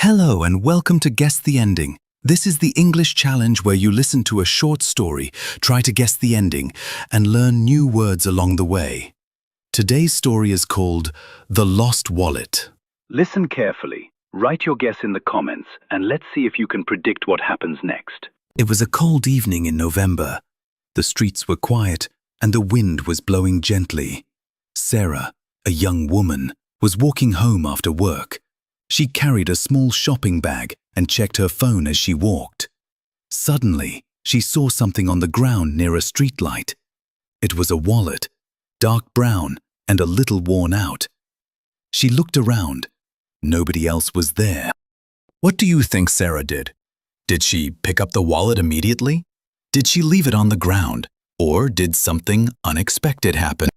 Hello and welcome to Guess the Ending. This is the English challenge where you listen to a short story, try to guess the ending, and learn new words along the way. Today's story is called The Lost Wallet. Listen carefully, write your guess in the comments, and let's see if you can predict what happens next. It was a cold evening in November. The streets were quiet and the wind was blowing gently. Sarah, a young woman, was walking home after work. She carried a small shopping bag and checked her phone as she walked. Suddenly, she saw something on the ground near a streetlight. It was a wallet, dark brown and a little worn out. She looked around. Nobody else was there. What do you think Sarah did? Did she pick up the wallet immediately? Did she leave it on the ground? Or did something unexpected happen?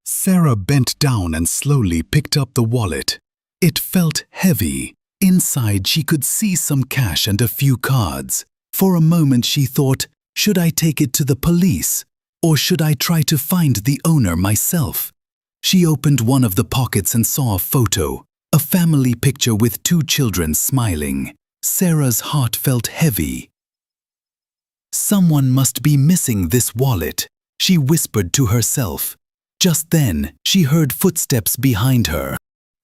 Sarah bent down and slowly picked up the wallet. It felt heavy. Inside, she could see some cash and a few cards. For a moment, she thought, should I take it to the police? Or should I try to find the owner myself? She opened one of the pockets and saw a photo, a family picture with two children smiling. Sarah's heart felt heavy. Someone must be missing this wallet, she whispered to herself. Just then, she heard footsteps behind her.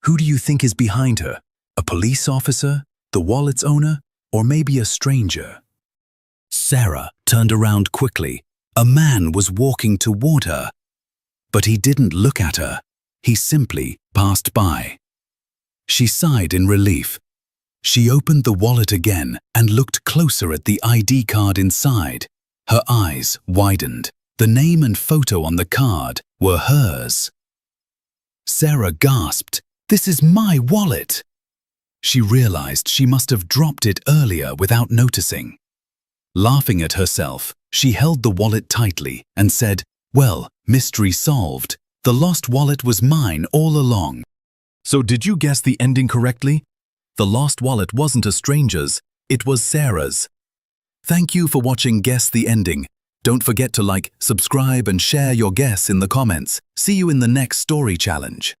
Who do you think is behind her? A police officer, the wallet's owner, or maybe a stranger? Sarah turned around quickly. A man was walking toward her. But he didn't look at her. He simply passed by. She sighed in relief. She opened the wallet again and looked closer at the ID card inside. Her eyes widened. The name and photo on the card were hers. Sarah gasped. This is my wallet! She realized she must have dropped it earlier without noticing. Laughing at herself, she held the wallet tightly and said, well, mystery solved. The lost wallet was mine all along. So did you guess the ending correctly? The lost wallet wasn't a stranger's, it was Sarah's. Thank you for watching Guess the Ending. Don't forget to like, subscribe and share your guess in the comments. See you in the next story challenge.